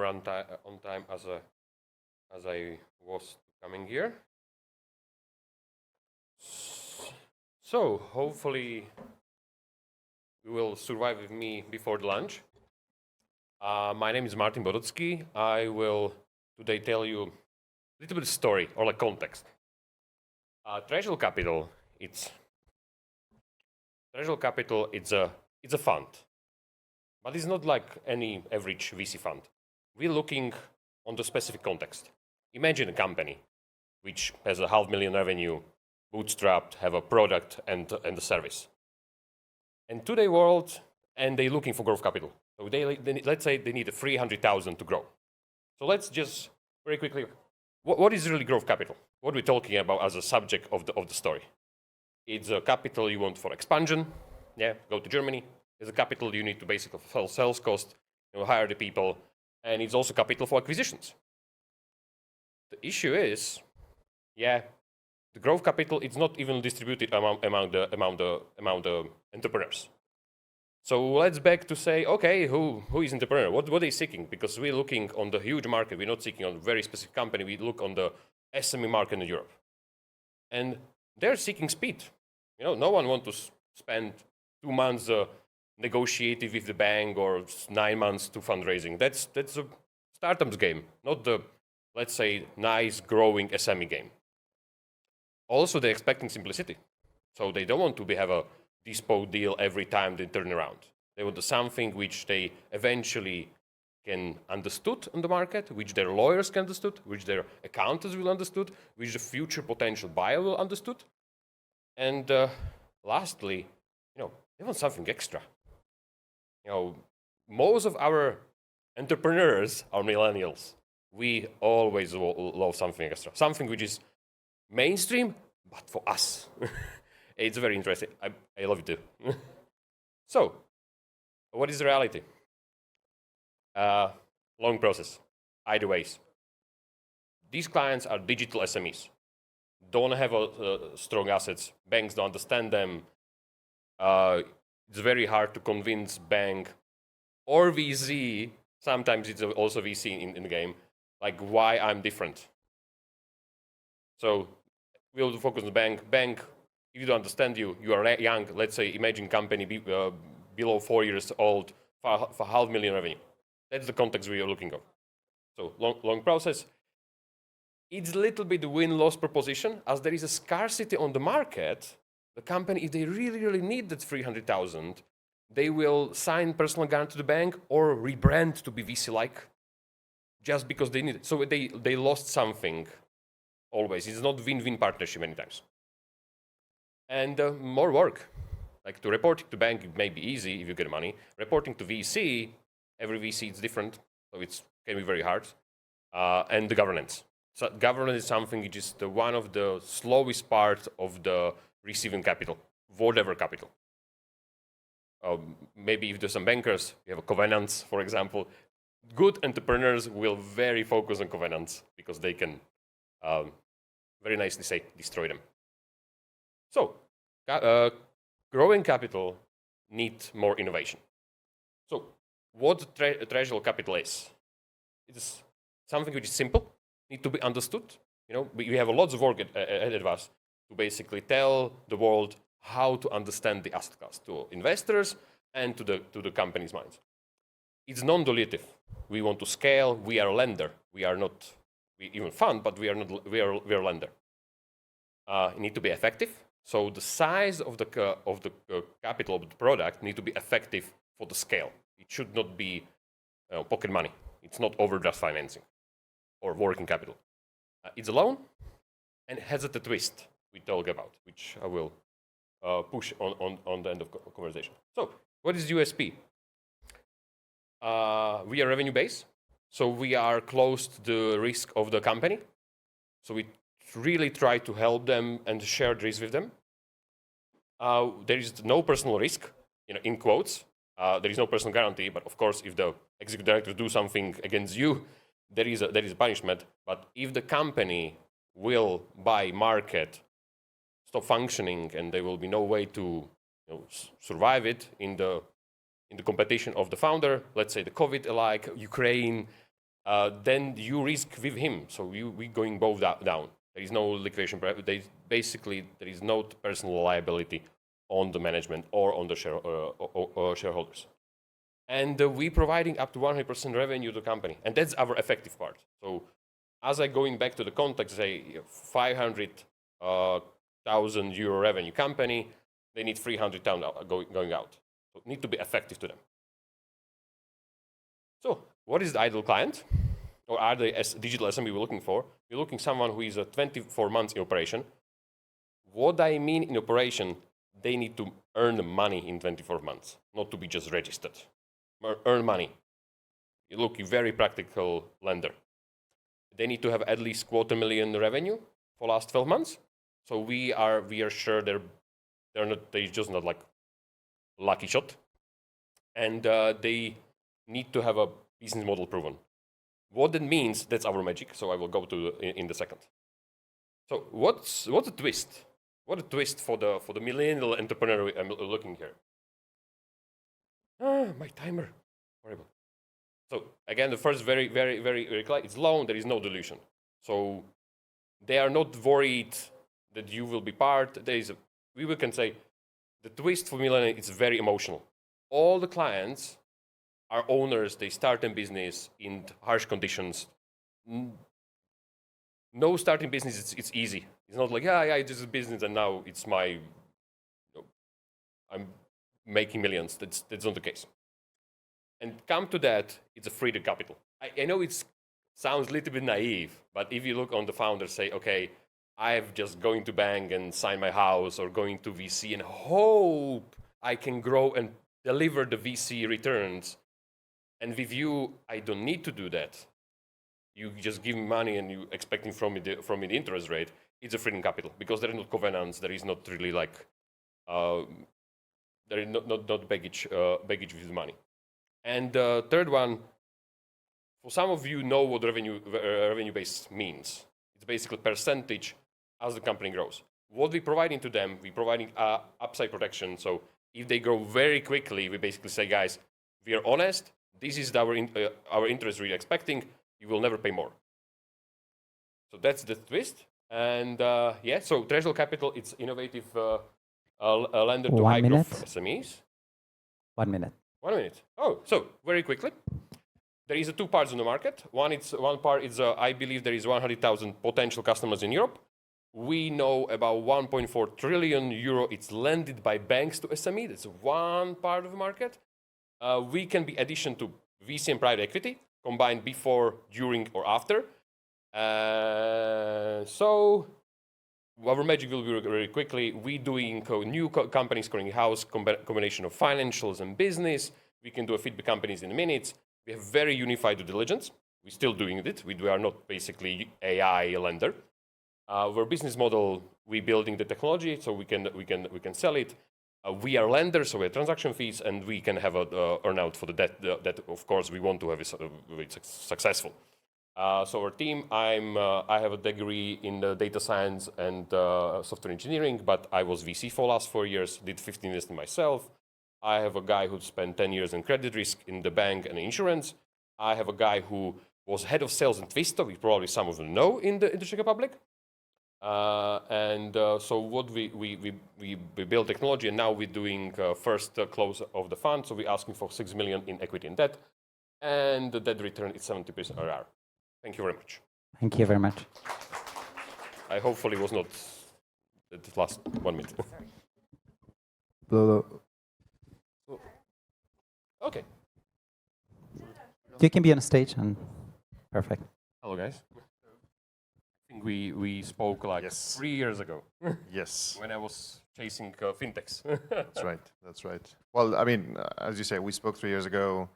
on time as I was coming here. So hopefully you will survive with me before the lunch. My name is Martin Bodotsky. I will today tell you a little bit of story or like context. Treasury Capital, it's a fund, but it's not like any average VC fund. We're looking on the specific context. Imagine a company which has $500,000 revenue, bootstrapped, have a product and a service. And today world, and they're looking for growth capital. So let's say they need 300,000 to grow. So let's just very quickly, what is really growth capital? What we're talking about as a subject of the story? It's a capital you want for expansion. Yeah, go to Germany. It's a capital you need to basically fulfill sales cost, hire the people, and it's also capital for acquisitions. The issue is, the growth capital is not even distributed among the entrepreneurs. So let's back to say, okay, who is entrepreneur? What are they seeking? Because we're looking on the huge market. We're not seeking on a very specific company. We look on the SME market in Europe, and they're seeking speed. No one wants to spend 2 months negotiating with the bank or 9 months to fundraising. That's a startups game, not the, let's say, nice growing SME game. Also, they're expecting simplicity. So they don't want to have a bespoke deal every time they turn around. They want something which they eventually can understood on the market, which their lawyers can understood, which their accountants will understood, which the future potential buyer will understood. And lastly, they want something extra. Most of our entrepreneurs are millennials. We always love something extra, something which is mainstream, but for us. It's very interesting. I love it too. So, what is the reality? Long process, either ways. These clients are digital SMEs. Don't have strong assets. Banks don't understand them. It's very hard to convince bank or VC. Sometimes it's also VC in the game. Like why I'm different. So we'll focus on the bank. Bank, if you don't understand you are young. Let's say imagine company below 4 years old for $500,000 revenue. That's the context we are looking at. So long process. It's a little bit win-loss proposition, as there is a scarcity on the market. The company, if they really need that 300,000, they will sign personal guarantee to the bank or rebrand to be VC-like, just because they need it. So they lost something. Always, it's not win-win partnership many times. And more work, like to reporting to bank, it may be easy if you get money. Reporting to VC, every VC is different, so it can be very hard. And the governance. So governance is something which is one of the slowest parts of the receiving capital, whatever capital. Maybe if there's some bankers, you have a covenants, for example. Good entrepreneurs will very focus on covenants because they can very nicely say destroy them. So growing capital needs more innovation. So what treasury capital is? It is something which is simple, need to be understood. We have lots of work ahead of us to basically tell the world how to understand the asset class to investors and to the company's minds. It's non-dilutive. We want to scale. We are a lender. We are not even fund, but we are not. We are a lender. It need to be effective. So the size of the capital of the product need to be effective for the scale. It should not be pocket money. It's not overdraft financing or working capital. It's a loan and has a twist we talk about, which I will push on the end of conversation. So what is USP? We are revenue based, so we are close to the risk of the company. So we really try to help them and share the risk with them. There is no personal risk, in quotes. There is no personal guarantee, but of course, if the executive director do something against you, there is a punishment. But if the company will, by market, stop functioning and there will be no way to survive it in the competition of the founder, let's say the COVID, like Ukraine, then you risk with him. So we going both down. There is no liquidation. Basically, there is no personal liability on the management or on the shareholders. And we providing up to 100% revenue to the company. And that's our effective part. So as I going back to the context, say 500,000 euro revenue company, they need 300,000 going out. So it need to be effective to them. So what is the ideal client? Or are they as digital SME we're looking for? We're looking someone who is 24 months in operation. What I mean in operation, they need to earn money in 24 months, not to be just registered. Earn money. You look, a very practical lender. They need to have at least $250,000 revenue for last 12 months. So we are sure they're just not like lucky shot, and they need to have a business model proven. What that means, that's our magic. So I will go to in the second. So what's the twist? What a twist for the millennial entrepreneur I'm looking here. My timer, horrible. So again, the first very clear. It's loan. There is no dilution. So they are not worried that you will be part. We can say the twist for millennial is very emotional. All the clients are owners. They start a business in harsh conditions. No starting business, it's easy. It's not like, this is business and now it's I'm making millions. That's not the case. And come to that, it's a freedom capital. I know it sounds a little bit naive, but if you look on the founders, say, okay, I'm just going to bank and sign my house or going to VC and hope I can grow and deliver the VC returns. And with you, I don't need to do that. You just give me money and you expecting from me the interest rate. It's a freedom capital because there is no covenants. There is not really like there is not baggage with money. And the third one, for some of you know what revenue base means. It's basically percentage as the company grows. What we're providing to them, we're providing upside protection. So if they grow very quickly, we basically say, guys, we are honest. This is our interest rate expecting. You will never pay more. So that's the twist. And so Treasury Capital, it's innovative lender to high growth SMEs. 1 minute. 1 minute. Oh, so very quickly. There is two parts on the market. One part is I believe there is 100,000 potential customers in Europe. We know about 1.4 trillion euro. It's lended by banks to SME. That's one part of the market. We can be addition to VC and private equity, combined before, during, or after. So our magic will be very quickly. We doing new companies calling house combination of financials and business. We can do a feedback companies in minutes. We have very unified due diligence. We're still doing it. We are not basically AI lender. Our business model, we building the technology so we can sell it. We are lenders, so we have transaction fees, and we can have an earn-out for the debt that, of course, we want to have it successful. So our team, I have a degree in data science and software engineering, but I was VC for the last 4 years, did 15 years myself. I have a guy who spent 10 years in credit risk in the bank and insurance. I have a guy who was head of sales in Twisto, which probably some of them know in the Czech Republic. So what we build technology, and now we're doing first close of the fund. So we're asking for 6 million in equity and debt, and the debt return is 70% IRR. Thank you very much. Thank you very much. I hopefully was not the last 1 minute. Okay. You can be on stage and perfect. Hello, guys. I think we spoke like 3 years ago. Yes. When I was chasing fintechs. That's right. Well, I mean, as you say, we spoke 3 years ago.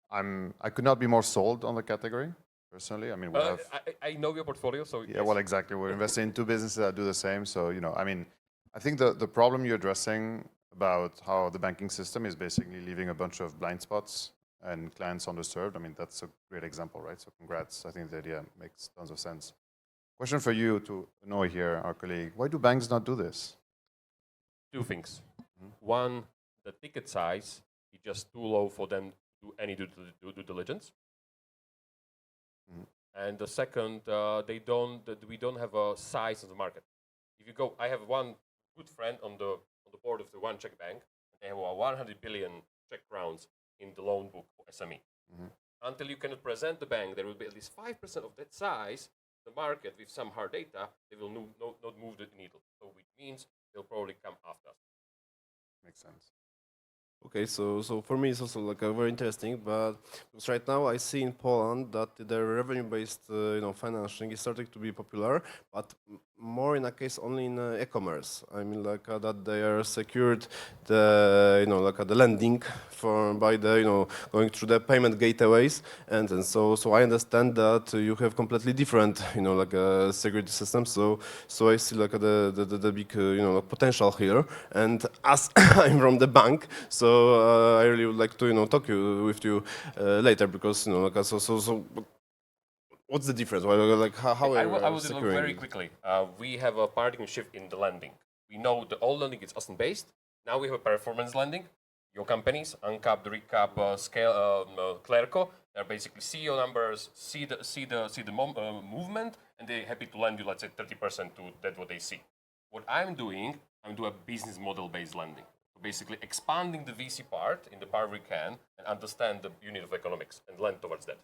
I could not be more sold on the category, personally. I mean, we have... I know your portfolio, so... Yeah, well, exactly. We're investing in two businesses that do the same. So, I mean, I think the problem you're addressing about how the banking system is basically leaving a bunch of blind spots and clients underserved, I mean, that's a great example, right? So congrats. I think the idea makes tons of sense. Question for you, to Noe here, our colleague. Why do banks not do this? Two things. One, the ticket size is just too low for them to do any due diligence. And the second, we don't have a size of the market. If you go, I have one good friend on the board of the one Czech bank. They have 100 billion Czech crowns in the loan book for SME. Until you cannot present the bank, there will be at least 5% of that size. The market with some hard data, they will not move the needle. So which means they'll probably come after us. Makes sense. Okay, so for me it's also like very interesting, but because right now I see in Poland that the revenue-based financing is starting to be popular, but more in a case only in e-commerce. I mean that they are secured the the lending by the going through the payment gateways, and so I understand that you have completely different security system. So I see like the big potential here, and as I'm from the bank, so I really would like to talk with you later, because so what's the difference? How I are will you develop securing very it? quickly. We have a paradigm shift in the lending. We know the old lending is Austin-based. Now we have a performance lending. Your companies, Uncap, Recap, Scale, Clerco, they're basically see your numbers, see the movement, and they're happy to lend you, let's say, 30% to that what they see. What I'm doing a business model-based lending. So basically expanding the VC part in the part we can and understand the unit of economics and lend towards that.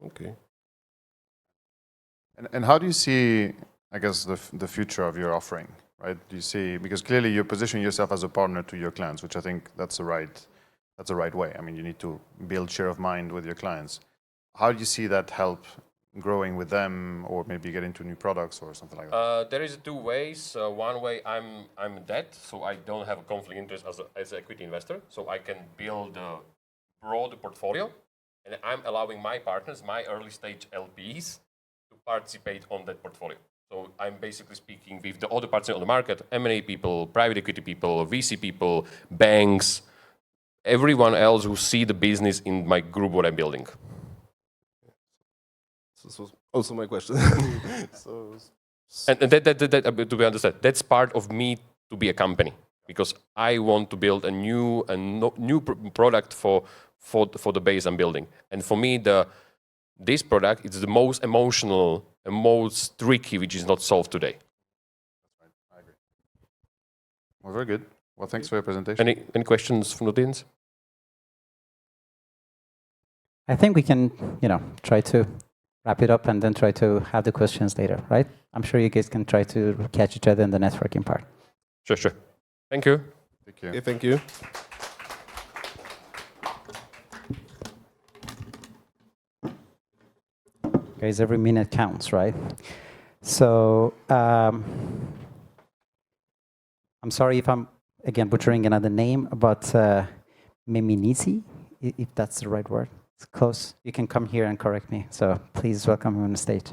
Okay. And how do you see, I guess, the future of your offering, right? Do you see, because clearly you're positioning yourself as a partner to your clients, which I think that's the right way. I mean, you need to build share of mind with your clients. How do you see that help growing with them, or maybe get into new products or something like that? There is two ways. One way, I'm debt, so I don't have a conflict of interest as an equity investor, so I can build a broad portfolio, and I'm allowing my partners, my early stage LPs, to participate on that portfolio. So I'm basically speaking with the other parts on the market, M&A people, private equity people, VC people, banks, everyone else who see the business in my group what I'm building. This was also my question. so And that to be understood, that's part of me to be a company, because I want to build a new product for the base I'm building. And for me, this product is the most emotional and most tricky, which is not solved today. I agree. Well, very good. Well, thanks for your presentation. Any questions from the audience? I think we can, try to wrap it up and then try to have the questions later, right? I'm sure you guys can try to catch each other in the networking part. Sure. Thank you. Thank you. okay, thank you. Guys, every minute counts, right? So I'm sorry if I'm, again, butchering another name, but Meminizi, if that's the right word. It's close. You can come here and correct me. So please welcome him on the stage.